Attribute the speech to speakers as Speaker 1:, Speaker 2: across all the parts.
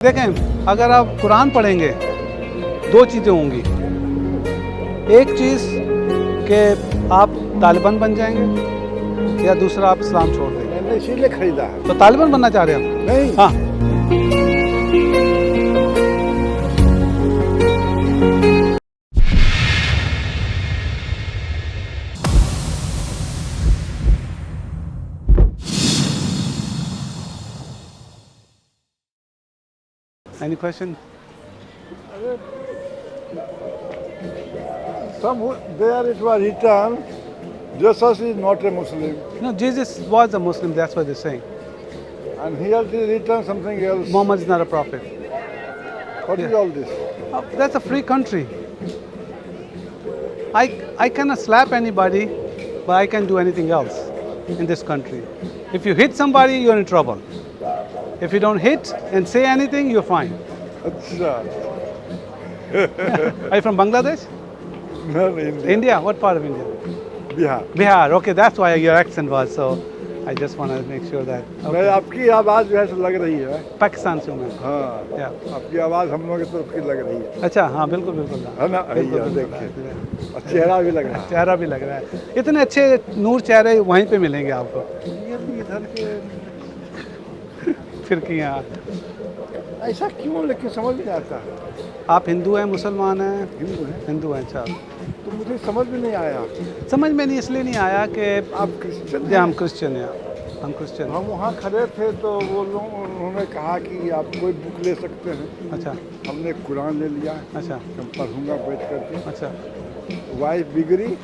Speaker 1: देखें, अगर आप कुरान पढ़ेंगे दो चीज़ें होंगी। एक चीज़ कि आप तालिबान बन जाएंगे या दूसरा आप इस्लाम छोड़ देंगे।
Speaker 2: मैंने इसीलिए खरीदा है।
Speaker 1: तो तालिबान बनना चाह रहे हैं आप?
Speaker 2: नहीं।
Speaker 1: हाँ। Any question?
Speaker 2: There it was written, Jesus is not a Muslim,
Speaker 1: No, Jesus was a Muslim, that's what they're saying.
Speaker 2: and here it is written something else.
Speaker 1: Muhammad is not a prophet.
Speaker 2: What is
Speaker 1: Yeah.
Speaker 2: all this?
Speaker 1: That's a free country. I cannot slap anybody, but I can do anything else in this country. If you hit somebody, you're in trouble. If you don't hit and say anything, you're fine.
Speaker 2: Achha.
Speaker 1: Are you from Bangladesh?
Speaker 2: No, India.
Speaker 1: India? What part of India?
Speaker 2: Bihar.
Speaker 1: Bihar. Okay, that's why your accent was. So I just want to make sure that.
Speaker 2: मैं
Speaker 1: Okay.
Speaker 2: आपकी आवाज़ जो है सो लग रही है।
Speaker 1: Pakistan से हूँ मैं.
Speaker 2: हाँ,
Speaker 1: Yeah.
Speaker 2: आपकी आवाज़ हम लोगों की तरफ की लग रही है।
Speaker 1: अच्छा, हाँ, बिल्कुल बिल्कुल
Speaker 2: है ना?
Speaker 1: बिल्कुल,
Speaker 2: ये
Speaker 1: बिल्कुल,
Speaker 2: देखिए।
Speaker 1: बिल्कुल।
Speaker 2: और चेहरा भी लग रहा है।
Speaker 1: चेहरा भी लग रहा है। इतने अच्छे नूर चेहरे वहीं पे मिलेंगे आपको।
Speaker 2: ये भी इधर के
Speaker 1: फिर कि यहाँ
Speaker 2: ऐसा क्यों, लेकिन समझ नहीं आता।
Speaker 1: आप हिंदू हैं, मुसलमान हैं?
Speaker 2: हिंदू है
Speaker 1: हिंदू हैं, अच्छा।
Speaker 2: तो मुझे समझ में नहीं आया।
Speaker 1: समझ में नहीं इसलिए नहीं आया कि
Speaker 2: आप क्रिश्चियन
Speaker 1: ये हम
Speaker 2: हैं?
Speaker 1: क्रिश्चियन हैं, हम क्रिश्चियन हैं।
Speaker 2: हम वहाँ खड़े थे तो वो लोग उन्होंने कहा कि आप कोई बुक ले सकते हैं।
Speaker 1: अच्छा
Speaker 2: हमने कुरान ले लिया,
Speaker 1: अच्छा
Speaker 2: मैं पढ़ूंगा बैठ करके।
Speaker 1: अच्छा
Speaker 2: वाइफ बिगड़ी,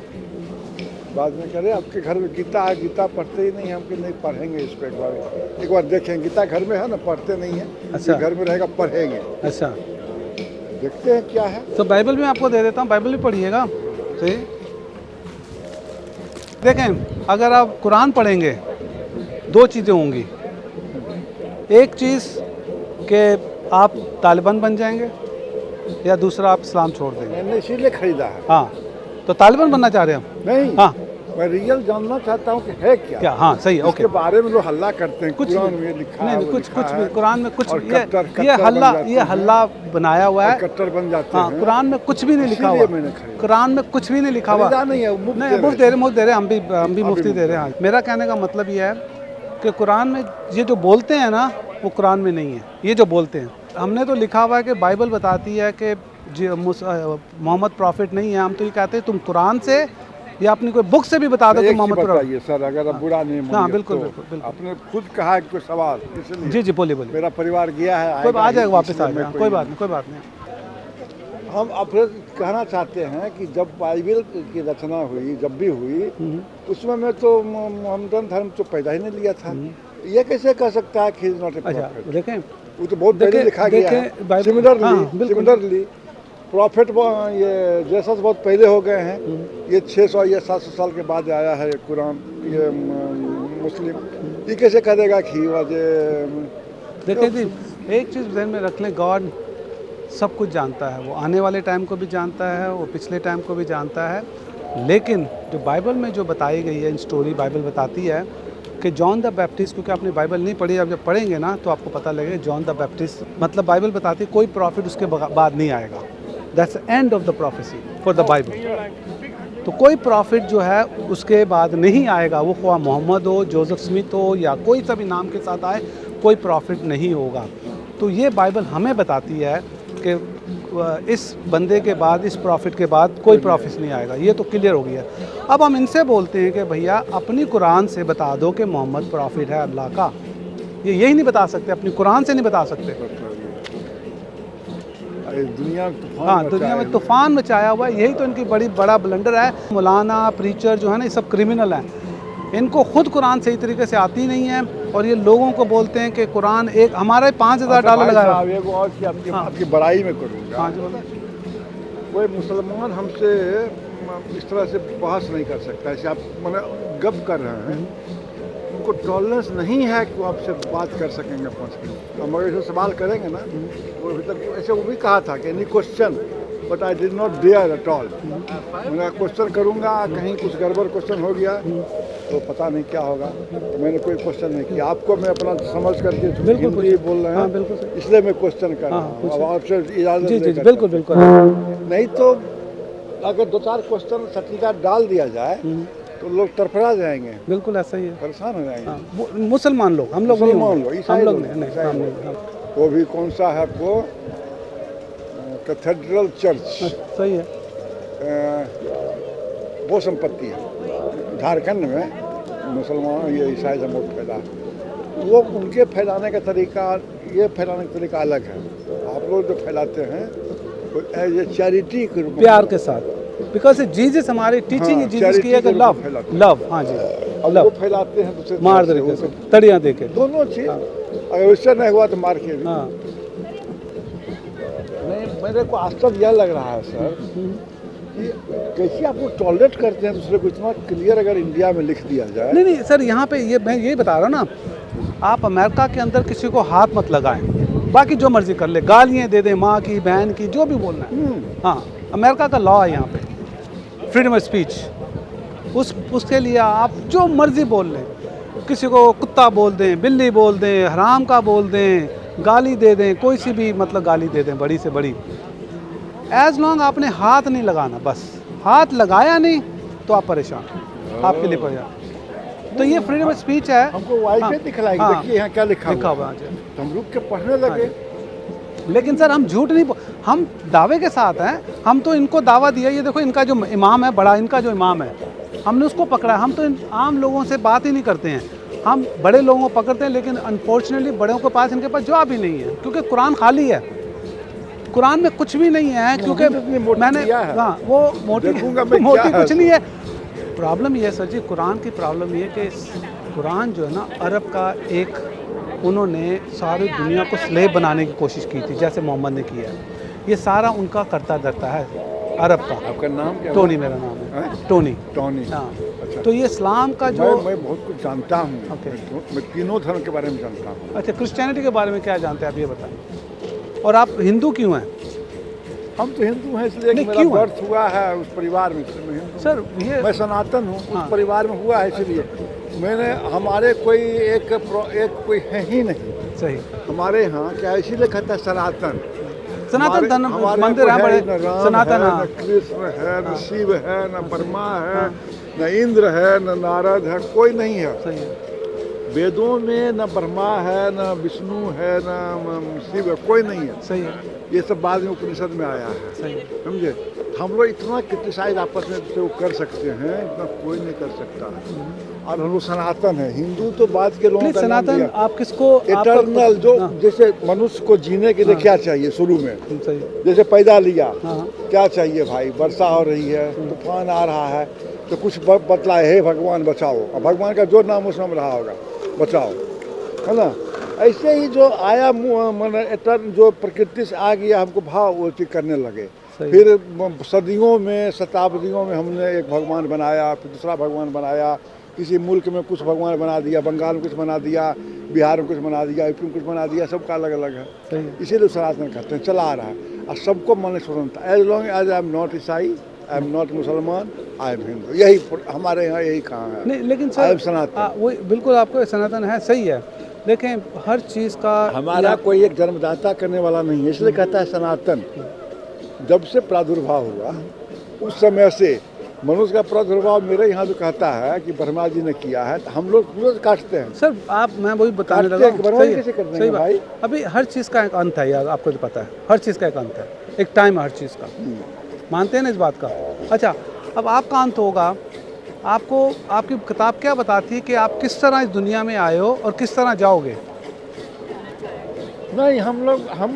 Speaker 2: बाद में करे आपके घर में गीता है, गीता पढ़ते ही नहीं, हम कि नहीं पढ़ेंगे इसको एक बार देखें। गीता घर में है ना, पढ़ते नहीं है।
Speaker 1: अच्छा।
Speaker 2: घर में रहेगा, पढ़ेंगे,
Speaker 1: अच्छा।
Speaker 2: देखते हैं क्या है।
Speaker 1: तो बाइबल भी आपको दे देता हूँ, बाइबल भी पढ़िएगा। सही। देखें, अगर आप कुरान पढ़ेंगे दो चीज़ें होंगी। एक चीज़ कि आप तालिबान बन जाएंगे या दूसरा आप इस्लाम छोड़ देंगे।
Speaker 2: मैंने इसीलिए खरीदा है।
Speaker 1: हाँ, तो तालिबान बनना चाह रहे हैं आप?
Speaker 2: नहीं,
Speaker 1: हाँ।
Speaker 2: मैं रियल जानना चाहता हूँ कि है क्या।
Speaker 1: क्या? हाँ, सही है,
Speaker 2: इसके
Speaker 1: ओके।
Speaker 2: बारे में लोग हल्ला करते हैं,
Speaker 1: कुछ
Speaker 2: कुरान
Speaker 1: नहीं,
Speaker 2: में लिखा
Speaker 1: नहीं,
Speaker 2: है,
Speaker 1: नहीं,
Speaker 2: वो
Speaker 1: कुछ
Speaker 2: लिखा
Speaker 1: कुछ
Speaker 2: है,
Speaker 1: भी कुरान में कुछ
Speaker 2: और
Speaker 1: ये
Speaker 2: कट्टर
Speaker 1: हल्ला,
Speaker 2: बन जाते
Speaker 1: ये
Speaker 2: हैं।
Speaker 1: हल्ला बनाया हुआ
Speaker 2: और
Speaker 1: है।
Speaker 2: कट्टर बन जाते
Speaker 1: हाँ,
Speaker 2: हैं।
Speaker 1: कुरान में कुछ भी नहीं लिखा हुआ।
Speaker 2: इसीलिए मैंने खरीदा।
Speaker 1: कुरान में कुछ भी नहीं लिखा हुआ।
Speaker 2: खरीदा नहीं है, वो मुफ्त
Speaker 1: नहीं,
Speaker 2: दे
Speaker 1: मुफ्त दे रहे, हम भी मुफ्ती दे रहे हैं। हाँ। मेरा कहने का मतलब ये है कि कुरान में ये जो बोलते हैं ना, वो कुरान में नहीं है। ये जो बोलते हैं, हमने तो लिखा हुआ है कि बाइबल बताती है कि मोहम्मद प्रॉफिट नहीं है। हम तो ये कहते हैं तुम कुरान से या अपनी कोई बुक से भी बता दो कि मोहम्मद प्रॉफिट।
Speaker 2: बताइए सर, अगर आप बुरा नहीं
Speaker 1: हाँ,
Speaker 2: मानिए
Speaker 1: बिल्कुल
Speaker 2: तो
Speaker 1: बिल्कुल बिल्कुल।
Speaker 2: आपने खुद कहा है कोई सवाल, इसलिए
Speaker 1: जी जी, बोलिए बोलिए।
Speaker 2: मेरा परिवार गया है,
Speaker 1: कोई आ जाएगा, वापस आ
Speaker 2: इसलिए मैं
Speaker 1: जाएगा, कोई बात नहीं, कोई बात नहीं।
Speaker 2: हम अब कहना चाहते हैं कि जब बाइबल की रचना हुई, जब भी हुई, उसमें मैं तो मोहम्मदन धर्म तो पैदा ही नहीं लिया था। ये कैसे कह सकता है कि नॉट ए
Speaker 1: अच्छा,
Speaker 2: प्रॉफिट?
Speaker 1: देखें,
Speaker 2: वो तो बहुत पहले लिखा गया है।
Speaker 1: हाँ, बिल्कुल।
Speaker 2: सिमिलरली प्रॉफिट ये जीसस बहुत पहले हो गए हैं। ये 600 या 700 साल के बाद आया है कुरान। ये मुस्लिम ये कैसे करेगा कि
Speaker 1: देखिए जी, एक चीज़ ध्यान में रख लें, गॉड सब कुछ जानता है। वो आने वाले टाइम को भी जानता है, वो पिछले टाइम को भी जानता है। लेकिन जो बाइबल में जो बताई गई है स्टोरी, बाइबल बताती है कि जॉन द बैप्टिस्ट, क्योंकि आपने बाइबल नहीं पढ़ी, अब जब पढ़ेंगे ना तो आपको पता लगेगा जॉन द बैप्टिस्ट मतलब बाइबल बताती है कोई प्रॉफिट उसके बाद नहीं आएगा। That's end of the prophecy for the Bible. तो कोई प्रॉफिट जो है उसके बाद नहीं आएगा, वो ख्वाह मोहम्मद हो, जोसेफ स्मिथ हो या कोई सा भी नाम के साथ आए, कोई प्रॉफिट नहीं होगा। तो ये बाइबल हमें बताती है कि इस बंदे के बाद, इस प्रॉफिट के बाद कोई प्रॉफिट नहीं आएगा। ये तो क्लियर हो गया। अब हम इनसे बोलते हैं कि भैया अपनी कुरान से बता दो कि मोहम्मद प्रॉफिट है अल्लाह का। ये यही नहीं बता सकते, अपनी कुरान से नहीं बता सकते।
Speaker 2: दुनिया में तूफान
Speaker 1: हाँ, दुनिया में तूफान मचाया हुआ है। यही तो इनकी बड़ा ब्लंडर है। मौलाना, प्रीचर जो है ना, ये सब क्रिमिनल हैं। इनको खुद कुरान सही तरीके से आती नहीं है और ये लोगों को बोलते हैं कि कुरान एक हमारे $5000 लगाया।
Speaker 2: आपकी बड़ाई में करूँगा।
Speaker 1: हाँ जी, बोलो।
Speaker 2: कोई मुसलमान हमसे इस तरह से बहस नहीं कर सकता, ऐसे आप मतलब गप कर रहे हैं। उनको टॉलरेंस नहीं है कि वो आपसे बात कर सकेंगे 5 मिनट। हम अगर इसे सवाल करेंगे ना, वो अभी तक ऐसे वो भी कहा था कि any question but I did not dare at all. मैं क्वेश्चन करूँगा, कहीं कुछ गड़बड़ क्वेश्चन हो गया तो पता नहीं क्या होगा, तो मैंने कोई क्वेश्चन नहीं किया। आपको मैं अपना समझ करके हिंदी बोल रहे
Speaker 1: हाँ, बिल्कुल
Speaker 2: हैं,
Speaker 1: सही।
Speaker 2: इसलिए मैं क्वेश्चन कर रहा
Speaker 1: हाँ,
Speaker 2: हूँ।
Speaker 1: पूछिए।
Speaker 2: अब आपसे इजाज़त
Speaker 1: जी जी
Speaker 2: लेकर
Speaker 1: बिल्कुल बिल्कुल।
Speaker 2: नहीं तो अगर 2-4 क्वेश्चन सटीका डाल दिया जाए तो लोग तरफड़ा जाएंगे,
Speaker 1: बिल्कुल ऐसा ही है।
Speaker 2: परेशान हो जाएंगे।
Speaker 1: हाँ, मुसलमान लोग, हम लोग नहीं
Speaker 2: मुसलमान
Speaker 1: होंगे।
Speaker 2: लोग,
Speaker 1: हम
Speaker 2: ईसाई
Speaker 1: लोग
Speaker 2: लोग,
Speaker 1: नहीं,
Speaker 2: ईसाई
Speaker 1: हम
Speaker 2: लोग।
Speaker 1: नहीं, हाँ।
Speaker 2: वो भी कौन सा है आपको, कैथेड्रल चर्च,
Speaker 1: सही है।
Speaker 2: वो संपत्ति है झारखंड में। मुसलमान ये ईसाई जमात फैला, वो उनके फैलाने का तरीका, ये फैलाने का तरीका अलग है। आप लोग जो फैलाते हैं वो एज ए चैरिटी के रूप में,
Speaker 1: प्यार के साथ, बिकॉज जीसस हमारी टीचिंग
Speaker 2: हाँ,
Speaker 1: जीसस की है कि
Speaker 2: charity के
Speaker 1: लव,
Speaker 2: रूप में फैलाते हैं।
Speaker 1: लव, हाँ जी,
Speaker 2: अब
Speaker 1: लव,
Speaker 2: वो फैलाते हैं दूसरे
Speaker 1: मार
Speaker 2: तरह
Speaker 1: तरीके से,
Speaker 2: उनको-
Speaker 1: तड़ियाँ दे के।
Speaker 2: दोनों चीज। अगर उससे नहीं हुआ तो मार के भी।
Speaker 1: हाँ।
Speaker 2: नहीं, मेरे को आश्चर्य यह लग रहा है सर कि कैसे आप लोग टॉलरेट करते हैं दूसरे को, इतना क्लियर अगर इंडिया में लिख दिया जाए।
Speaker 1: नहीं नहीं सर, यहाँ पे ये मैं यही बता रहा हूँ ना, आप अमेरिका के अंदर किसी को हाथ मत लगाएं, बाकी जो मर्जी कर ले, गालियाँ दे दें माँ की, बहन की, जो भी बोलना है। हाँ, अमेरिका का लॉ है यहाँ पे, फ्रीडम ऑफ स्पीच। उसके लिए आप जो मर्जी बोल लें, किसी को कुत्ता बोल दें, बिल्ली बोल दें, हराम का बोल दें, गाली दे दें, कोई सी भी मतलब गाली दे दें, बड़ी से बड़ी, एज लॉन्ग आपने हाथ नहीं लगाना, बस हाथ लगाया नहीं तो आप परेशान, आपके लिए परेशान। तो ये फ्रीडम ऑफ स्पीच है।
Speaker 2: हमको वाईफाई
Speaker 1: हाँ,
Speaker 2: दिखलाएगी,
Speaker 1: हाँ,
Speaker 2: देखिए यहाँ क्या लिखा
Speaker 1: लिखा
Speaker 2: हुआ
Speaker 1: हुआ
Speaker 2: है।
Speaker 1: है।
Speaker 2: तो हम रुक के पढ़ने लगे।
Speaker 1: लेकिन सर हम झूठ नहीं हम दावे के साथ हैं। हम तो इनको दावा दिया, ये देखो इनका जो इमाम है बड़ा, इनका जो इमाम है, हमने उसको पकड़ा। हम तो आम लोगों से बात ही नहीं करते हैं, हम बड़े लोगों को पकड़ते हैं। लेकिन अनफॉर्चुनेटली बड़ों के पास, इनके पास जवाब ही नहीं है, क्योंकि कुरान खाली है, कुरान में कुछ भी नहीं है। क्योंकि मैंने, हाँ, वो मोटी मोटी कुछ नहीं है। प्रॉब्लम ये है सर जी, कुरान की प्रॉब्लम ये है कि कुरान जो है ना, अरब का एक, उन्होंने सारी दुनिया को स्लेव बनाने की कोशिश की थी, जैसे मोहम्मद ने किया। ये सारा उनका करता धरता है अरब का।
Speaker 2: आपका नाम क्या?
Speaker 1: टोनी मेरा नाम है, टोनी।
Speaker 2: टोनी।
Speaker 1: हाँ।
Speaker 2: अच्छा।
Speaker 1: तो ये इस्लाम का जो,
Speaker 2: मैं बहुत कुछ जानता हूँ।
Speaker 1: ओके।
Speaker 2: मैं तीनों धर्म के बारे में जानता हूँ।
Speaker 1: अच्छा, क्रिश्चियनिटी के बारे में क्या जानते हैं आप, ये बताएं। और आप हिंदू क्यों हैं?
Speaker 2: हम तो हिंदू हैं, इसलिए कि
Speaker 1: नहीं,
Speaker 2: मेरा
Speaker 1: क्यों है?
Speaker 2: बर्थ हुआ है उस परिवार में, इसलिए मैं हिंदू हूँ।
Speaker 1: सर ये
Speaker 2: मैं सनातन हूँ,
Speaker 1: हाँ।
Speaker 2: उस परिवार में हुआ है, इसलिए मैंने, हमारे कोई एक कोई है ही नहीं
Speaker 1: सही,
Speaker 2: हमारे यहाँ, क्या इसीलिए कहता है सनातन।
Speaker 1: सनातन धर्म
Speaker 2: हमारे
Speaker 1: मंदिर है
Speaker 2: कोई
Speaker 1: बड़े,
Speaker 2: न राम
Speaker 1: सनातन।
Speaker 2: है,
Speaker 1: हाँ,
Speaker 2: न कृष्ण है, न शिव है, न ब्रह्मा है, न इंद्र है, न नारद है, कोई नहीं है।
Speaker 1: सही है।
Speaker 2: वेदों में न ब्रह्मा है, न विष्णु है, न शिव है, कोई नहीं है।
Speaker 1: सही है।
Speaker 2: ये सब बाद में उपनिषद में आया है,
Speaker 1: सही है।
Speaker 2: समझे। हम लोग इतना क्रिटिसाइज आपस में से वो कर सकते हैं, इतना कोई नहीं कर सकता। और हम लोग सनातन है, हिंदू तो बाद के लोगों
Speaker 1: नहीं,
Speaker 2: का नाम
Speaker 1: सनातन
Speaker 2: दिया।
Speaker 1: आप किसको,
Speaker 2: इटर्नल, जो
Speaker 1: हाँ,
Speaker 2: जैसे मनुष्य को जीने के लिए क्या चाहिए शुरू में,
Speaker 1: सही,
Speaker 2: जैसे पैदा लिया,
Speaker 1: हाँ,
Speaker 2: क्या चाहिए भाई, वर्षा हो रही है, तूफान आ रहा है, तो कुछ बतलाए, हे भगवान बचाओ, और भगवान का जो नाम उस नाम रहा होगा, बचाओ, है ना। ऐसे ही जो आया मन एटर्न, जो प्रकृति से आ गया, हमको भाव वो चीज करने लगे। फिर सदियों में, शताब्दियों में हमने एक भगवान बनाया, फिर दूसरा भगवान बनाया, किसी मुल्क में कुछ भगवान बना दिया, बंगाल में कुछ बना दिया, बिहार में कुछ बना दिया, यूपी में कुछ बना दिया, सबका अलग अलग है। इसीलिए सनातन कहते हैं, चला आ रहा है। और सबको मन स्वतंत्रता, as long as I am not ईसाई, आई एम नॉट मुसलमान, आई एम हिंदू, यही हमारे यहाँ यही कहा है।
Speaker 1: नहीं, लेकिन सर
Speaker 2: आई एम सनातन।
Speaker 1: वही बिल्कुल, आपको सनातन है, सही है। देखें, हर चीज़ का
Speaker 2: हमारा कोई एक जन्मदाता करने वाला नहीं है, इसलिए कहता है सनातन। जब से प्रादुर्भाव हुआ उस समय से मनुष्य का प्रादुर्भाव मेरे यहाँ जो कहता है कि ब्रह्मा जी ने किया है, तो हम लोग पूरा काटते हैं
Speaker 1: सर। मैं वही बताने
Speaker 2: काटते
Speaker 1: लगा
Speaker 2: हैं, ब्रह्मा जी कैसे कर देंगे
Speaker 1: सही बात।
Speaker 2: भाई।
Speaker 1: अभी हर चीज़ का एक अंत है यार, आपको तो पता है, हर चीज़ का एक अंत है, एक टाइम है हर चीज़ का, मानते हैं ना इस बात का। अच्छा, अब आपका अंत होगा, आपको आपकी किताब क्या बताती है कि आप किस तरह इस दुनिया में आए हो और किस तरह जाओगे?
Speaker 2: नहीं, हम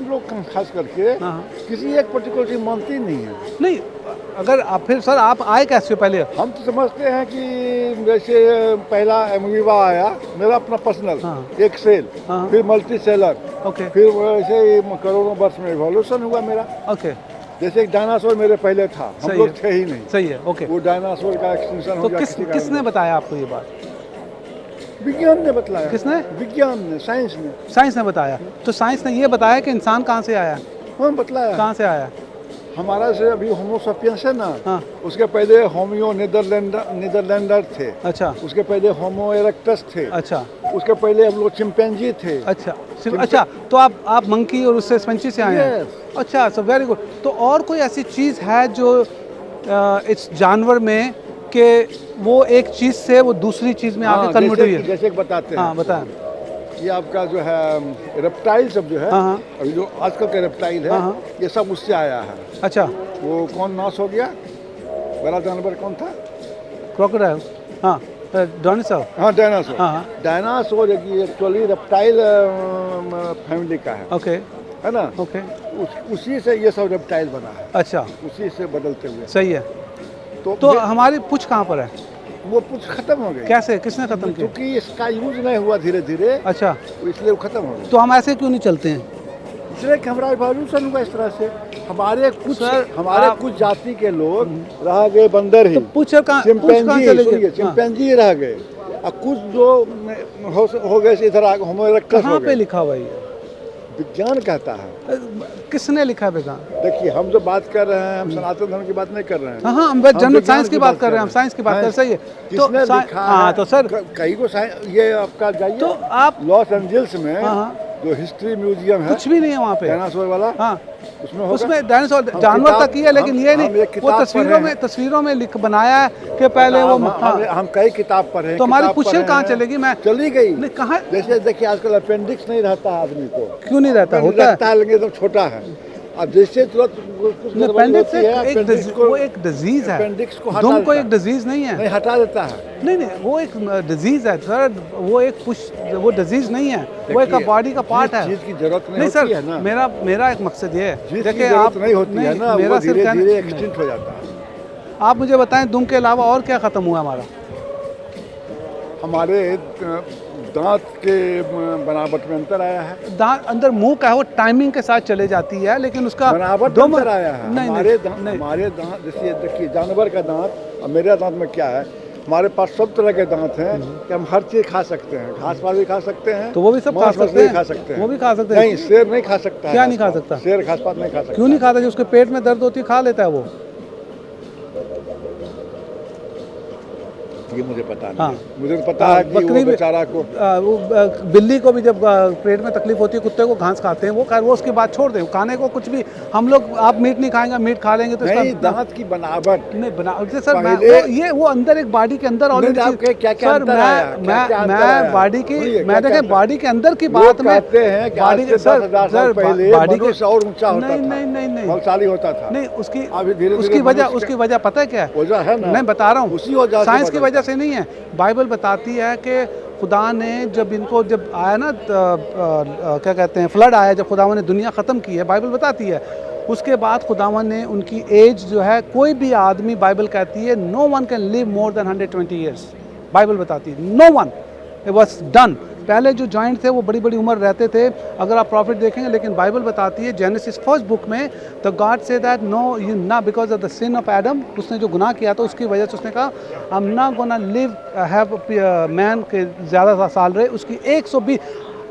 Speaker 2: लोग खास करके
Speaker 1: हाँ।
Speaker 2: किसी एक पर्टिकुलर चीज मानते ही नहीं है।
Speaker 1: नहीं, अगर आप फिर सर आप आए कैसे हो पहले?
Speaker 2: हम तो समझते हैं कि जैसे पहला एमवीवा आया, मेरा अपना पर्सनल,
Speaker 1: हाँ।
Speaker 2: एक सेल,
Speaker 1: हाँ।
Speaker 2: फिर मल्टी सेलर,
Speaker 1: ओके,
Speaker 2: फिर वैसे ही करोड़ों वर्ष में इवोल्यूशन हुआ मेरा।
Speaker 1: ओके,
Speaker 2: जैसे एक डायनासोर मेरे पहले था, हम
Speaker 1: सही
Speaker 2: लोग
Speaker 1: है।
Speaker 2: थे ही नहीं,
Speaker 1: सही है, ओके।
Speaker 2: वो डायनासोर का एक्सटिंक्शन हो
Speaker 1: तो
Speaker 2: गया किसी कारण।
Speaker 1: किसने बताया आपको ये बात?
Speaker 2: विज्ञान ने बतलाया।
Speaker 1: किसने?
Speaker 2: विज्ञान ने, साइंस ने।
Speaker 1: साइंस ने बताया। तो साइंस ने ये बताया कि इंसान कहाँ से आया?
Speaker 2: हाँ, बतलाया।
Speaker 1: कहाँ से आया?
Speaker 2: हमारा से अभी होमो सपियंस है ना,
Speaker 1: हाँ।
Speaker 2: उसके पहले होमियो नीदरलैंडर थे,
Speaker 1: अच्छा
Speaker 2: उसके पहले होमो इरेक्टस थे,
Speaker 1: अच्छा
Speaker 2: उसके पहले हम लोग चिंपैंजी थे।
Speaker 1: अच्छा सिर्फ अच्छा, तो आप मंकी और उससे स्पंची से आए हैं?
Speaker 2: Yes.
Speaker 1: अच्छा, सो वेरी गुड। तो और कोई ऐसी चीज़ है जो इस जानवर में कि वो एक चीज़ से वो दूसरी चीज़ में आगे कन्वर्ट हुई है?
Speaker 2: जैसे कि बताते हैं,
Speaker 1: हाँ बताएं।
Speaker 2: ये आपका जो है रेप्टाइल सब जो है,
Speaker 1: हाँ हाँ
Speaker 2: अभी जो आजकल का रेप्टाइल है,
Speaker 1: हाँ, हाँ।
Speaker 2: ये सब उससे आया है।
Speaker 1: अच्छा,
Speaker 2: वो कौन नाश हो गया, बड़ा जानवर कौन था?
Speaker 1: क्रोकोडाइल, हाँ, डायनासोर,
Speaker 2: हाँ, डायनासोर।
Speaker 1: हाँ हाँ,
Speaker 2: डायनासोर एक्चुअली रेप्टाइल फैमिली का
Speaker 1: ओके
Speaker 2: है ना?
Speaker 1: ओके,
Speaker 2: उसी से ये सब रेप्टाइल बना है,
Speaker 1: अच्छा
Speaker 2: उसी से बदलते हुए।
Speaker 1: सही है।
Speaker 2: तो
Speaker 1: तो हमारी पूछ कहाँ पर है?
Speaker 2: वो कुछ खत्म हो गई,
Speaker 1: कैसे, किसने ख़त्म किया?
Speaker 2: क्योंकि इसका यूज नहीं हुआ धीरे धीरे,
Speaker 1: अच्छा,
Speaker 2: तो इसलिए वो खत्म हो गई।
Speaker 1: तो हम ऐसे क्यों नहीं चलते हैं?
Speaker 2: इसलिए कि हमारा इवोल्यूशन हुआ इस तरह से। हमारे
Speaker 1: सर, आप-
Speaker 2: कुछ जाति के लोग रह गए बंदर ही,
Speaker 1: तो पूछ कहाँ चले
Speaker 2: सुनिए,
Speaker 1: गए? हाँ,
Speaker 2: चिंपैंजी रह गए, और कुछ जो हो गए से इधर होमो इरेक्टस
Speaker 1: कहाँ
Speaker 2: हो
Speaker 1: पे
Speaker 2: गए।
Speaker 1: लिखा हुआ है ये?
Speaker 2: विज्ञान कहता है।
Speaker 1: किसने लिखा है वेदांत?
Speaker 2: देखिए, हम जो बात कर रहे हैं, हम सनातन धर्म की बात नहीं कर रहे हैं।
Speaker 1: हाँ हाँ, हम
Speaker 2: विज्ञान
Speaker 1: साइंस की बात कर रहे हैं, हम साइंस की बात कर रहे हैं, सही है।
Speaker 2: किसने
Speaker 1: तो
Speaker 2: लिखा
Speaker 1: हाँ
Speaker 2: है?
Speaker 1: तो सर,
Speaker 2: कई को ये आपका जाइए
Speaker 1: तो आप
Speaker 2: लॉस एंजल्स में
Speaker 1: हाँ हाँ,
Speaker 2: जो हिस्ट्री म्यूजियम है
Speaker 1: कुछ भी नहीं है वहाँ पे।
Speaker 2: डायनासोर वाला,
Speaker 1: हाँ,
Speaker 2: उसमें होगा।
Speaker 1: उसमें डायनासोर
Speaker 2: हम
Speaker 1: जानवर
Speaker 2: किताब-
Speaker 1: तक ही है, लेकिन ये
Speaker 2: हम
Speaker 1: नहीं,
Speaker 2: एक
Speaker 1: वो
Speaker 2: किताब पढ़े
Speaker 1: तस्वीरों में लिख बनाया है कि पहले वो हाँ।
Speaker 2: हम कई किताब पढ़े हैं।
Speaker 1: तो हमारी
Speaker 2: किताब
Speaker 1: पुश्तैल
Speaker 2: पढ़े
Speaker 1: कहाँ
Speaker 2: हैं।
Speaker 1: चलेगी? मैं
Speaker 2: चली गई।
Speaker 1: नहीं, कहाँ
Speaker 2: जैसे देखिए, आजकल अपेंडिक्स नहीं रहता है आदमी को,
Speaker 1: क्यों नहीं रहता?
Speaker 2: Appendix
Speaker 1: होता
Speaker 2: रहता है, लेकिन एकदम छोटा है। अब जैसे तुरंत कुछ
Speaker 1: है।
Speaker 2: गड़बड़ी
Speaker 1: अपेंडिक्स
Speaker 2: होती है,
Speaker 1: एक
Speaker 2: appendix को
Speaker 1: वो एक डिजीज है।
Speaker 2: appendix को हटा
Speaker 1: दुम को
Speaker 2: देता
Speaker 1: एक डिजीज नहीं है।
Speaker 2: नहीं हटा देता है।
Speaker 1: नहीं नहीं, वो एक डिजीज है सर, वो एक वो डिजीज नहीं है, वो एक
Speaker 2: देखिए,
Speaker 1: बॉडी का पार्ट
Speaker 2: जिस
Speaker 1: है।
Speaker 2: चीज की जरूरत नहीं
Speaker 1: नहीं
Speaker 2: होती
Speaker 1: सर,
Speaker 2: है ना,
Speaker 1: मेरा एक मकसद ये है,
Speaker 2: जिस
Speaker 1: देखिए
Speaker 2: की
Speaker 1: आप
Speaker 2: जरूरत नहीं होती है ना,
Speaker 1: मेरा
Speaker 2: वो
Speaker 1: सिर्फ
Speaker 2: धीरे
Speaker 1: कहना-
Speaker 2: धीरे
Speaker 1: नहीं।
Speaker 2: एक्सटिंक्ट हो जाता है।
Speaker 1: आप मुझे बताएं, दुम के अलावा और क्या खत्म हुआ हमारा?
Speaker 2: हमारे दांत के बनावट में अंतर आया है।
Speaker 1: दांत अंदर मुंह का है, वो टाइमिंग के साथ चले जाती है, लेकिन उसका
Speaker 2: बनावट
Speaker 1: दो
Speaker 2: में अंतर आया है।
Speaker 1: नहीं
Speaker 2: हमारे
Speaker 1: नहीं,
Speaker 2: दांत जैसे देखिए, जानवर का दांत और मेरे दांत में क्या है, हमारे पास सब तरह के दांत हैं कि हम हर चीज खा सकते हैं। घास पात भी खा सकते हैं,
Speaker 1: तो वो भी सब खा
Speaker 2: मांस
Speaker 1: सकते
Speaker 2: मछली
Speaker 1: हैं,
Speaker 2: खा सकते हैं।
Speaker 1: वो भी खा सकते हैं।
Speaker 2: नहीं, शेर नहीं खा सकता है।
Speaker 1: क्या नहीं
Speaker 2: घास
Speaker 1: खा
Speaker 2: पात।
Speaker 1: सकता?
Speaker 2: शेर घास पात नहीं खा सकता।
Speaker 1: क्यों नहीं खाता? जो उसके पेट में दर्द होती है खा लेता है वो।
Speaker 2: ये मुझे पता नहीं।
Speaker 1: हाँ।
Speaker 2: मुझे तो पता है कि
Speaker 1: बकरी
Speaker 2: वो
Speaker 1: भी-
Speaker 2: बेचारा को
Speaker 1: बिल्ली को भी जब पेट में तकलीफ होती है, कुत्ते को घास खाते हैं, वो उसके बाद छोड़ दें खाने को। कुछ भी हम लोग, आप मीट नहीं खाएंगे, मीट खा लेंगे तो
Speaker 2: नहीं,
Speaker 1: इसका
Speaker 2: दांत की बनावट
Speaker 1: नहीं बना सर।
Speaker 2: पहले-
Speaker 1: वो अंदर एक बॉडी के अंदर ऑलरेडी
Speaker 2: आपके क्या-क्या
Speaker 1: सर,
Speaker 2: अंतर आया? क्या-क्या अंतर
Speaker 1: मैं
Speaker 2: आया?
Speaker 1: बॉडी की
Speaker 2: सुनिए,
Speaker 1: मैं
Speaker 2: क्या-क्या
Speaker 1: देखें
Speaker 2: अंतर?
Speaker 1: बॉडी के अंदर की
Speaker 2: लोग
Speaker 1: बात में
Speaker 2: कहते हैं कि आज
Speaker 1: बॉडी
Speaker 2: से 10,000 साल पहले
Speaker 1: बॉडी के
Speaker 2: मनुष्य और ऊंचा होता
Speaker 1: नहीं
Speaker 2: था,
Speaker 1: नहीं नहीं नहीं
Speaker 2: बलशाली होता था।
Speaker 1: नहीं, उसकी
Speaker 2: अभी धीरे-धीरे
Speaker 1: उसकी वजह पता है क्या है?
Speaker 2: वजह है ना,
Speaker 1: मैं बता रहा हूँ,
Speaker 2: उसी वजह से
Speaker 1: साइंस की
Speaker 2: बदलता
Speaker 1: वजह से नहीं है। बाइबल बताती है कि खुदा ने जब आया ना, क्या कहते हैं, फ्लड आया, जब खुदावन ने दुनिया ख़त्म की है, बाइबल बताती है, उसके बाद खुदावन ने उनकी एज जो है, कोई भी आदमी, बाइबल कहती है no one can live more than 120 years. Bible बताती है no one, it was done. पहले जो जॉइंट थे वो बड़ी बड़ी उम्र रहते थे, अगर आप प्रॉफिट देखेंगे, लेकिन बाइबल बताती है जेनेसिस फर्स्ट बुक में, the God say that no you ना, because of the sin of Adam, उसने जो गुनाह किया था उसकी वजह से उसने कहा आई am not gonna live have man के ज़्यादा साल रहे। उसकी 120,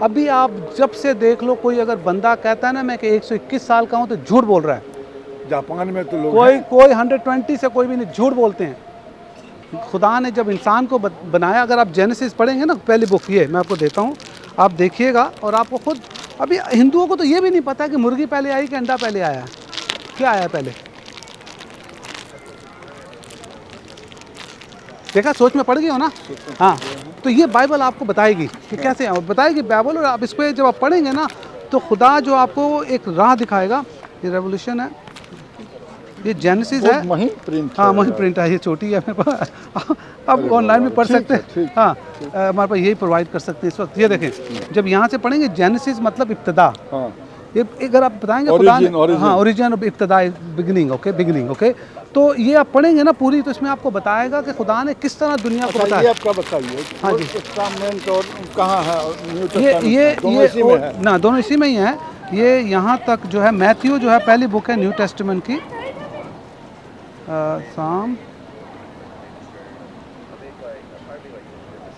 Speaker 1: अभी आप जब से देख लो, कोई अगर बंदा कहता है ना मैं कि 121 साल का हूँ, तो झूठ बोल रहा है।
Speaker 2: जापान में तो लोग
Speaker 1: कोई 120 से कोई भी नहीं, झूठ बोलते हैं। खुदा ने जब इंसान को बनाया, अगर आप जेनेसिस पढ़ेंगे ना, पहली बुक, ये मैं आपको देता हूँ, आप देखिएगा और आपको खुद, अभी हिंदुओं को तो ये भी नहीं पता कि मुर्गी पहले आई कि अंडा पहले आया, क्या आया पहले। देखा, सोच में पड़ गई हो ना। हाँ, तो ये बाइबल आपको बताएगी कि कैसे बताएगी बाइबल, और आप इस पर जब आप पढ़ेंगे ना, तो खुदा जो आपको एक राह दिखाएगा। ये रेवोल्यूशन है, ये जेनेसिस है,
Speaker 2: वही प्रिंट
Speaker 1: हाँ वही प्रिंट है, ये छोटी है मेरे पास। अब ऑनलाइन में पढ़ सकते हैं, हाँ, हमारे पास यही प्रोवाइड कर सकते हैं इस वक्त। ये देखें, जब यहाँ से पढ़ेंगे, जेनेसिस मतलब इब्तिदा,
Speaker 2: हाँ।
Speaker 1: ये अगर आप बताएंगे खुदा ने,
Speaker 2: origin।
Speaker 1: हाँ, ओरिजिन ऑफ इब्तिदा, बिगिनिंग, ओके, बिगिनिंग, ओके, तो ये आप पढ़ेंगे ना पूरी, तो इसमें आपको बताएगा कि खुदा ने किस तरह दुनिया को
Speaker 2: ये
Speaker 1: बताया।
Speaker 2: आपका बताइए,
Speaker 1: हाँ जी।
Speaker 2: टेस्टामेंट और कहाँ है, न्यू
Speaker 1: ये
Speaker 2: टेस्टामेंट दोनों इसी में है।
Speaker 1: ना, दोनों इसी में ही है। ये यहाँ तक जो है, मैथ्यू जो है पहली बुक है न्यू टेस्टामेंट की, साम,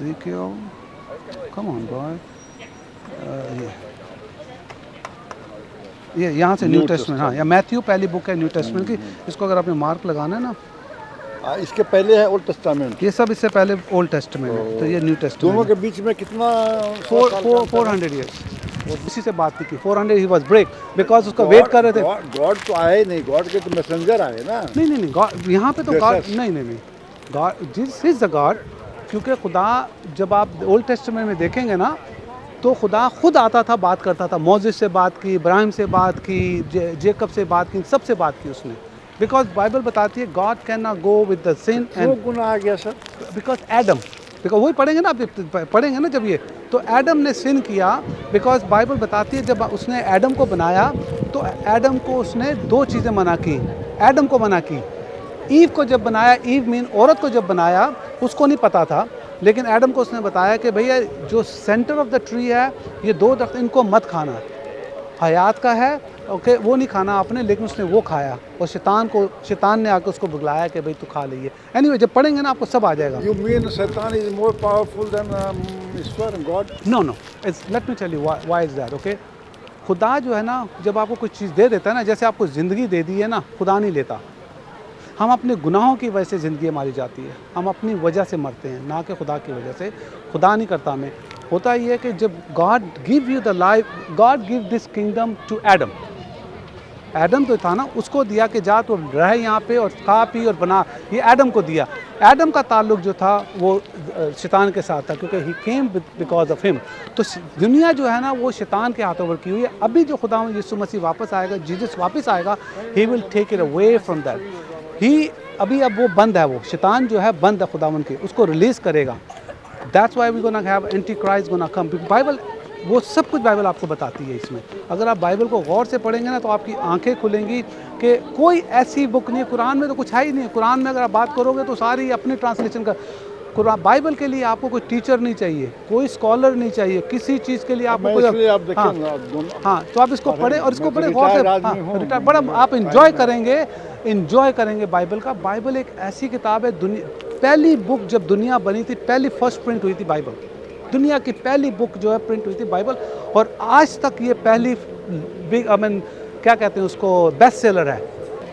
Speaker 1: Ezekiel, come on boy, ये यहाँ से न्यू
Speaker 2: New
Speaker 1: टेस्टमेंट, हाँ, या मैथ्यू पहली बुक है न्यू टेस्टमेंट की। इसको अगर आपने मार्क लगाना है ना,
Speaker 2: इसके पहले है ओल्ड टेस्टामेंट।
Speaker 1: ये सब इससे पहले ओल्ड टेस्टमेंट है, तो ये न्यू
Speaker 2: दोनों
Speaker 1: टेस्टमेंट
Speaker 2: के बीच में कितना?
Speaker 1: 400 ईयर्स। इसी से बात की 400 ही वाज ब्रेक बिकॉज उसका वेट कर रहे थे।
Speaker 2: गॉड तो आए नहीं, गॉड के तो मैसेंजर आए ना।
Speaker 1: नहीं, गॉड यहाँ पे तो
Speaker 2: Jesus.
Speaker 1: गॉड नहीं, God this is the God. क्योंकि खुदा जब आप ओल्ड टेस्टमेंट में देखेंगे ना, तो खुदा खुद आता था, बात करता था। मोसेस से बात की, इब्राहिम से बात की, जेकब से बात की, सबसे बात की उसने। बिकॉज बाइबल बताती है God can not go with the sin
Speaker 2: क्यों गुनाह आ गया सर?
Speaker 1: बिकॉज एडम, बिकॉज वही पढ़ेंगे ना, आप पढ़ेंगे ना जब ये, तो एडम ने सिन किया। बिकॉज बाइबल बताती है जब उसने एडम को बनाया तो एडम को उसने दो चीज़ें मना की। एडम को मना की, ईव को जब बनाया, ईव मीन औरत को जब बनाया, उसको नहीं पता था, लेकिन एडम को उसने बताया कि भैया जो सेंटर ऑफ द ट्री है, ये दो दरख्त, इनको मत खाना, हयात का है, ओके, वो नहीं खाना आपने, लेकिन उसने वो खाया। और शैतान ने आकर उसको बुलाया कि भाई तू खा लीजिए। एनीवे जब पढ़ेंगे ना आपको सब आ जाएगा।
Speaker 2: यू मीन शैतान इज मोर पावरफुल देन ईश्वर God?
Speaker 1: No, it's let me tell you why is that, okay. खुदा जो है ना, जब आपको कुछ चीज़ दे देता है ना, जैसे आपको ज़िंदगी दे दी है ना, खुदा नहीं लेता। हम अपने गुनाहों की वजह से ज़िंदगी मारी जाती है, हम अपनी वजह से मरते हैं, ना कि खुदा की वजह से। खुदा नहीं करता हमें। होता ये है कि जब God give you the life, God give this kingdom to Adam. Adam तो था ना, उसको दिया कि जा तो रह यहाँ पे और खा पी और बना, ये एडम को दिया। एडम का ताल्लुक जो था वो शैतान के साथ था, क्योंकि ही केम बिकॉज ऑफ हिम। तो दुनिया जो है ना वो शैतान के हाथों पर की हुई है। अभी जो खुदा यीशु मसीह वापस आएगा, जीसस वापस आएगा, he will take it away from that. ही अभी अब वो बंद है, वो शैतान जो है बंद है खुदावंद के, उसको रिलीज़ करेगा। That's why we gonna have Antichrist gonna come. Bible वो सब कुछ बाइबल आपको बताती है इसमें। अगर आप बाइबल को गौर से पढ़ेंगे ना, तो आपकी आंखें खुलेंगी कि कोई ऐसी बुक नहीं है, कुरान में तो कुछ है ही नहीं। कुरान में अगर आप बात करोगे तो सारी अपने ट्रांसलेशन का, कुरान बाइबल के लिए आपको कोई टीचर नहीं चाहिए, कोई स्कॉलर नहीं चाहिए, किसी चीज़ के लिए आपको कोई, हाँ, तो आप इसको पढ़ें और इसको पढ़ें गौर से, बड़ा आप इंजॉय करेंगे बाइबल का। बाइबल एक ऐसी किताब है, पहली बुक जब दुनिया बनी थी, पहली फर्स्ट प्रिंट हुई थी बाइबल, दुनिया की पहली बुक जो है प्रिंट हुई थी बाइबल। और आज तक ये पहली बिग क्या कहते हैं उसको, बेस्ट सेलर है।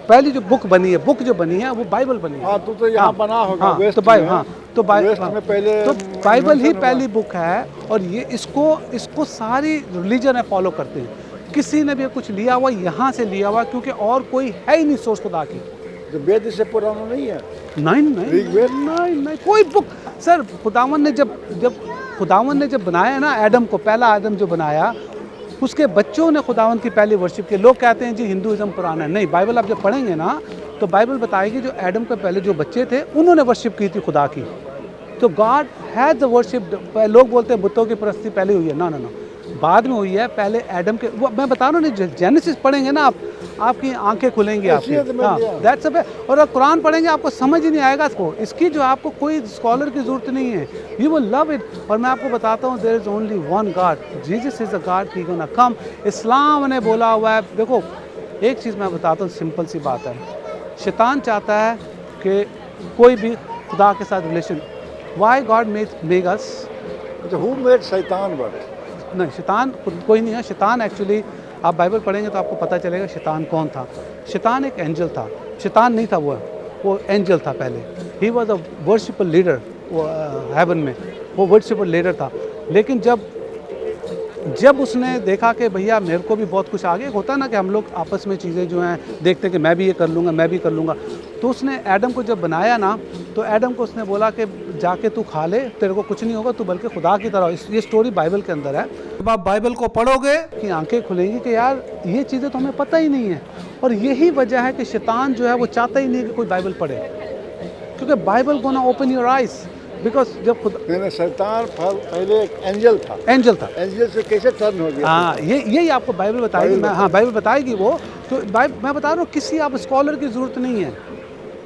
Speaker 1: पहली जो बुक बनी है, बुक जो बनी है वो बाइबल बनी है।
Speaker 2: हाँ, तो यहाँ बना होगा।
Speaker 1: हाँ,
Speaker 2: वेस्ट
Speaker 1: तो बाइबल,
Speaker 2: में,
Speaker 1: हाँ, तो बाइबल
Speaker 2: में पहले
Speaker 1: तो बाइबल ही पहली बुक है। और ये इसको सारी रिलीजन है फॉलो करते हैं। किसी ने भी कुछ लिया हुआ यहाँ से लिया हुआ, क्योंकि और कोई है ही नहीं सोर्स खुदा की।
Speaker 2: जो वेद इससे पुराना नहीं है।
Speaker 1: नहीं, कोई बुक सर, खुदावन ने जब बनाया ना एडम को, पहला आदम जो बनाया, उसके बच्चों ने खुदावन की पहली वर्शिप की। लोग कहते हैं जी हिंदुइज्म पुराना है, नहीं, बाइबल आप जब पढ़ेंगे ना तो बाइबल बताएगी जो एडम के पहले जो बच्चे थे उन्होंने वर्शिप की थी खुदा की। तो गॉड हैज द वर्शिप। लोग बोलते हैं बुतों की परस्ती पहले हुई है, ना, बाद में हुई है। पहले एडम के, वो मैं बता रहा हूँ ना, जेनेसिस पढ़ेंगे ना आप, आपकी आंखें खुलेंगी आपकी। हाँ, दैट्स अ। और अगर कुरान पढ़ेंगे आपको समझ ही नहीं आएगा इसको, इसकी जो आपको कोई स्कॉलर की ज़रूरत नहीं है, यू विल लव इट। और मैं आपको बताता हूँ, there is only one God, Jesus is a God, he gonna come. Islam ने बोला हुआ है। देखो एक चीज़ मैं बताता हूँ, सिंपल सी बात है, शैतान चाहता है कि कोई भी खुदा के साथ relation, Y God made us,
Speaker 2: who made शैतान? बट
Speaker 1: नहीं, शैतान कोई नहीं है। शैतान एक्चुअली आप बाइबल पढ़ेंगे तो आपको पता चलेगा शैतान कौन था। शैतान एक एंजल था, शैतान नहीं था, वो एंजल था पहले। He was a worshipper leader, वो हेवन में वो वर्शिपर लीडर था। लेकिन जब उसने देखा कि भैया मेरे को भी बहुत कुछ आगे होता है ना, कि हम लोग आपस में चीज़ें जो हैं देखते हैं कि मैं भी ये कर लूँगा, मैं भी कर लूँगा, तो उसने एडम को जब बनाया ना, तो एडम को उसने बोला कि जाके तू खा ले, तेरे को कुछ नहीं होगा, तू बल्कि खुदा की तरह। ये स्टोरी बाइबल के अंदर है। जब आप बाइबल को पढ़ोगे कि आंखें खुलेंगी कि यार ये चीज़ें तो हमें पता ही नहीं है। और यही वजह है कि शैतान जो है वो चाहता ही नहीं कि कोई बाइबल पढ़े, क्योंकि Bible gonna open your eyes. Because जब खुद
Speaker 2: शैतान पहले एक एंजल था, एंजल से कैसे टर्न हो गया?
Speaker 1: हाँ, यही आपको बाइबल बताएगी। हाँ, बाइबल बताएगी वो। तो मैं बता रहा हूँ, किसी आप स्कॉलर की ज़रूरत नहीं है।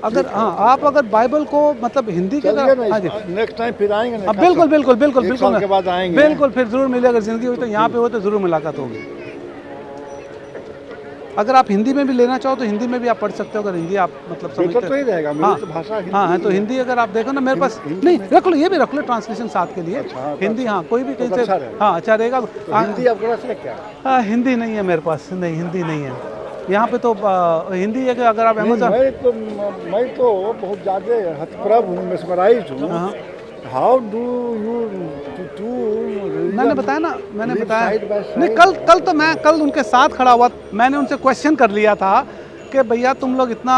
Speaker 1: अगर हाँ, आप अगर बाइबल को मतलब हिंदी के, हाँ जी,
Speaker 2: नेक्स्ट टाइम फिर आएंगे ना?
Speaker 1: बिल्कुल
Speaker 2: के बाद आएंगे,
Speaker 1: बिल्कुल, फिर ज़रूर मिले। अगर ज़िंदगी हुई तो यहाँ पे हो तो ज़रूर मुलाकात होगी। अगर आप हिंदी में भी लेना चाहो तो हिंदी में भी आप पढ़ सकते हो, अगर हिंदी आप मतलब
Speaker 2: बेहतर
Speaker 1: समझते
Speaker 2: तो ही रहेगा,
Speaker 1: हाँ
Speaker 2: मेरी तो भाषा हिंदी
Speaker 1: हाँ, तो
Speaker 2: ही है।
Speaker 1: हिंदी अगर आप देखो ना मेरे पास
Speaker 2: हिंदी
Speaker 1: नहीं
Speaker 2: में-
Speaker 1: रख लो, ये भी रख लो ट्रांसलेशन साथ के लिए।
Speaker 2: अच्छा, हाँ, तो
Speaker 1: हिंदी
Speaker 2: अच्छा।
Speaker 1: हाँ, कोई भी
Speaker 2: तो
Speaker 1: कहीं से
Speaker 2: अच्छा रहेगा।
Speaker 1: हाँ अच्छा रहेगा।
Speaker 2: तो हिंदी आपके पास है क्या?
Speaker 1: हिंदी नहीं है मेरे पास, नहीं हिंदी नहीं है यहाँ पे तो। हिंदी है कि अगर आप
Speaker 2: नहीं,
Speaker 1: अमेजोन
Speaker 2: मैं तो बहुत ज़्यादा हतप्रभ हूँ, मेस्मराइज हूँ।
Speaker 1: हाँ।
Speaker 2: हाउ डू यू टू
Speaker 1: मैंने बताया ना, मैंने बताया
Speaker 2: साइड बाय
Speaker 1: नहीं,
Speaker 2: साइड?
Speaker 1: कल तो मैं कल उनके साथ खड़ा हुआ, मैंने उनसे क्वेश्चन कर लिया था कि भैया तुम लोग इतना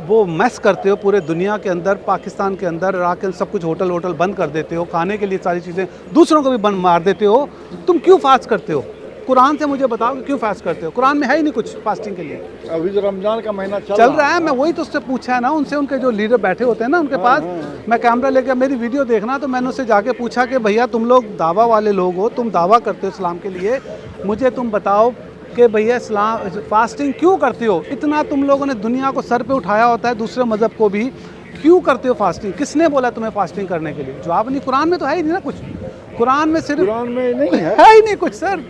Speaker 1: वो मैस करते हो पूरे दुनिया के अंदर, पाकिस्तान के अंदर आके सब कुछ होटल वोटल बंद कर देते हो, खाने के लिए सारी चीज़ें, दूसरों को भी बंद मार देते हो, तुम क्यों फास्ट करते हो? कुरान से मुझे बताओ कि क्यों फास्ट करते हो? कुरान में है ही नहीं कुछ फास्टिंग के लिए।
Speaker 2: अभी जो रमजान का महीना
Speaker 1: चल रहा है, मैं वही तो उससे पूछा है ना, उनसे, उनके जो लीडर बैठे होते हैं ना उनके पास, मैं कैमरा लेकर मेरी वीडियो देखना, तो मैंने उससे जाके पूछा कि भैया तुम लोग दावा वाले लोग हो, तुम दावा करते हो इस्लाम के लिए, मुझे तुम बताओ कि भैया इस्लाम फास्टिंग क्यों करते हो? इतना तुम लोगों ने दुनिया को सर पे उठाया होता है, दूसरे मज़हब को भी, क्यों करते हो फास्टिंग? किसने बोला तुम्हें फास्टिंग करने के लिए? जवाब नहीं, कुरान में तो है ही नहीं ना कुछ। कुरान में सिर्फ
Speaker 2: कुरान में नहीं है।
Speaker 1: है ही नहीं कुछ सर।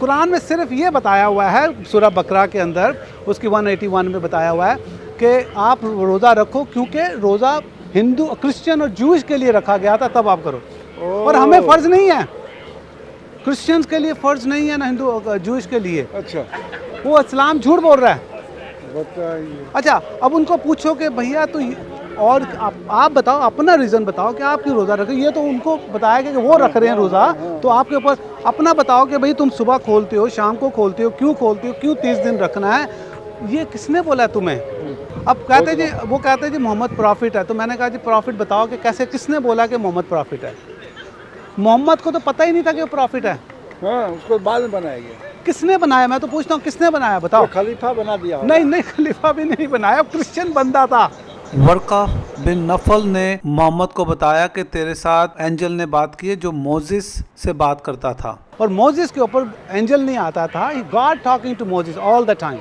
Speaker 1: कुरान में सिर्फ ये बताया हुआ है सूरह बकरा के अंदर, उसकी 181 में बताया हुआ है कि आप रोज़ा रखो, क्योंकि रोज़ा हिंदू, क्रिश्चियन और जूश के लिए रखा गया था, तब आप करो। और हमें फ़र्ज नहीं है, क्रिश्चियंस के लिए फ़र्ज नहीं है ना हिंदू जूश के लिए।
Speaker 2: अच्छा,
Speaker 1: वो इस्लाम झूठ बोल रहा है।
Speaker 2: बताइए।
Speaker 1: अच्छा, अब उनको पूछो कि भैया तो और आप बताओ, अपना रीज़न बताओ कि आप क्यों रोज़ा रखे। ये तो उनको बताया गया कि वो रख रहे हैं रोज़ा, तो आपके ऊपर अपना बताओ कि भाई तुम सुबह खोलते हो, शाम को खोलते हो, क्यों खोलते हो, क्यों 30 दिन रखना है? ये किसने बोला है तुम्हें? अब कहते जी, वो कहते हैं जी मोहम्मद प्रॉफिट है, तो मैंने कहा जी प्रॉफिट बताओ कि कैसे, किसने बोला कि मोहम्मद प्रॉफिट है? मोहम्मद को तो पता ही नहीं था कि वो प्रॉफिट है।
Speaker 2: हाँ, उसको बाद में बनाया गया।
Speaker 1: किसने बनाया? मैं तो पूछता हूँ किसने बनाया, बताओ।
Speaker 2: तो खलीफा बना दिया होगा।
Speaker 1: नहीं नहीं, खलीफा भी नहीं बनाया, क्रिश्चियन बंदा था। वर्का बिन नफल ने मोहम्मद को बताया कि तेरे साथ एंजल ने बात की है जो मोजिस से बात करता था, और मोजिस के ऊपर एंजल नहीं आता था। God talking to Moses all the time.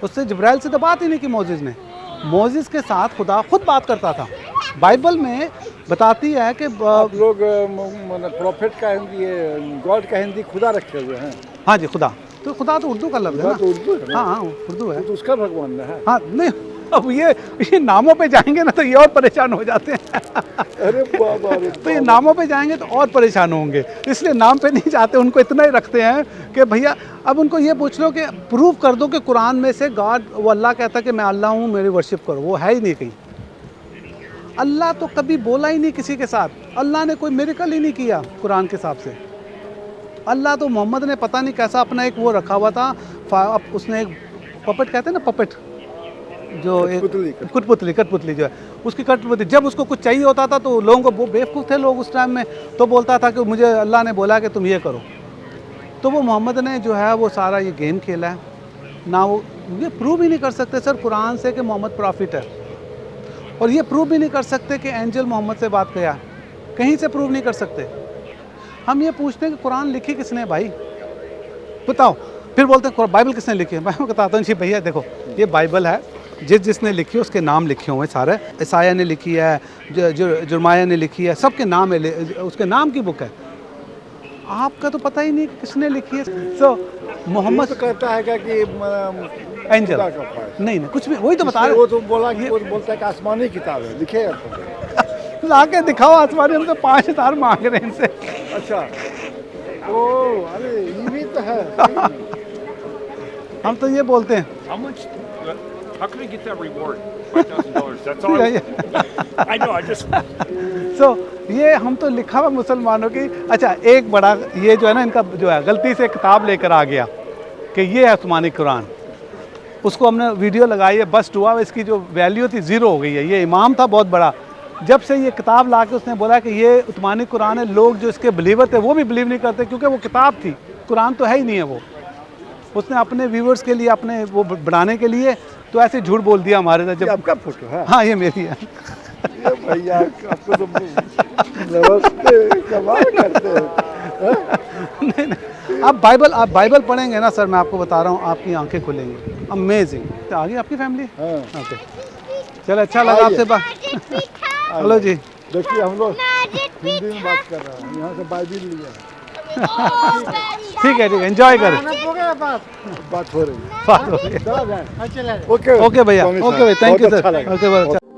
Speaker 1: उससे जिब्राइल से तो बात ही नहीं की मोजिस ने, मोजिस के साथ खुदा खुद बात करता था। बाइबल में बताती है कि
Speaker 2: आप लोग प्रॉफिट का हिंदी, गॉड का हिंदी खुदा रखे हुए हैं।
Speaker 1: हाँ जी, खुदा तो उर्दू का लफ्ज़ है
Speaker 2: खुदा
Speaker 1: ना।
Speaker 2: तो उर्दू है ना?
Speaker 1: हाँ हाँ, उर्दू है।
Speaker 2: तो उसका भगवान ना है।
Speaker 1: हाँ नहीं, अब ये नामों पे जाएंगे ना तो ये और परेशान हो जाते हैं।
Speaker 2: अरे बाबा, अरे
Speaker 1: तो ये नामों पे जाएंगे तो और परेशान होंगे, इसलिए नाम पे नहीं जाते, उनको इतना ही रखते हैं कि भैया। अब उनको ये पूछ लो कि प्रूव कर दो कि कुरान में से गॉड, वो अल्लाह कहता है कि मैं अल्लाह हूँ, मेरी वर्शिप करो, वो है ही नहीं कहीं। अल्लाह तो कभी बोला ही नहीं किसी के साथ, अल्लाह ने कोई मिरेकल ही नहीं किया कुरान के हिसाब से। अल्लाह तो मोहम्मद ने पता नहीं कैसा अपना एक वो रखा हुआ था, उसने एक पपेट कहते हैं ना, पपेट जो एक कठपुतली जो है, उसकी कठपुतली, जब उसको कुछ चाहिए होता था तो लोगों को, वो बेवकूफ़ थे लोग उस टाइम में, तो बोलता था कि मुझे अल्लाह ने बोला कि तुम ये करो। तो वो मोहम्मद ने जो है वो सारा ये गेम खेला है ना। वो ये प्रूव ही नहीं कर सकते सर कुरान से कि मोहम्मद प्रॉफिट है, और ये प्रूव भी नहीं कर सकते कि एंजल मोहम्मद से बात किया, कहीं से प्रूव नहीं कर सकते। हम ये पूछते हैं कि कुरान लिखी किसने भाई, बताओ। फिर बोलते हैं बाइबल किसने लिखी है। मैं बताता हूँ जी भैया, देखो ये बाइबल है, जिसने लिखी है उसके नाम लिखे हुए हैं सारे। ईसाया ने लिखी है, जुर्माया ने लिखी है, सबके नाम है, उसके नाम की बुक है। आपका तो पता ही नहीं किसने लिखी है। सो मोहम्मद
Speaker 2: तो कहता है कि
Speaker 1: एंजल
Speaker 2: खुदा का पास।
Speaker 1: नहीं, कुछ भी, वही तो बता रहे।
Speaker 2: वो तो बोला कि वो बोलता है कि आसमानी किताब है, लिखेगा तो।
Speaker 1: ला के दिखाओ आसमानी, हम तो 5000 मांग रहे हैं इनसे।
Speaker 2: अच्छा, ओ अरे ये भी तो है।
Speaker 1: हम तो ये बोलते हैं।
Speaker 3: How can I get that reward? $5,000. That's all. I know. I just.
Speaker 1: So ये हम तो लिखा हुआ मुसलमानों की। अच्छा, एक बड़ा ये जो है ना, इनका जो है गलती से किताब लेकर आ गया कि ये है उस्मानी कुरान, उसको हमने वीडियो लगाई है, बस्ट हुआ, इसकी जो वैल्यू थी ज़ीरो हो गई है। ये इमाम था बहुत बड़ा, जब से ये किताब ला के उसने बोला कि ये उस्मानी कुरान है, लोग जो इसके बिलीवर थे वो भी बिलीव नहीं करते, क्योंकि वो किताब थी, कुरान तो है ही नहीं है। वो उसने अपने व्यूवर्स के लिए, अपने वो बढ़ाने के लिए तो ऐसे झूठ बोल दिया हमारे साथ। जब
Speaker 2: आपका फोटो है?
Speaker 1: हाँ, ये मेरी है।
Speaker 2: ये भैया आपको तो नमस्ते, कमाल करते हैं।
Speaker 1: नहीं, आप बाइबल पढ़ेंगे ना सर, मैं आपको बता रहा हूँ, आपकी आंखें खुलेंगी। अमेजिंग। तो आगे आपकी फैमिली।
Speaker 2: हाँ।
Speaker 1: ओके, चलो, अच्छा लगा आपसे बात। हेलो जी।
Speaker 2: देखिए हम लोग हिंदी में बात कर रहे हैं, यहाँ से बाइबिल लिया है।
Speaker 1: ठीक है, एंजॉय करें।
Speaker 2: बात हो रही है।
Speaker 1: बात हो रही है।
Speaker 2: ओके
Speaker 1: ओके भैया,
Speaker 2: स्वामी
Speaker 1: ओके
Speaker 2: साहब,
Speaker 1: भाई, थैंक यू
Speaker 2: बहुत
Speaker 1: सर,
Speaker 2: अच्छा लगा।
Speaker 1: ओके बहुत अच्छा।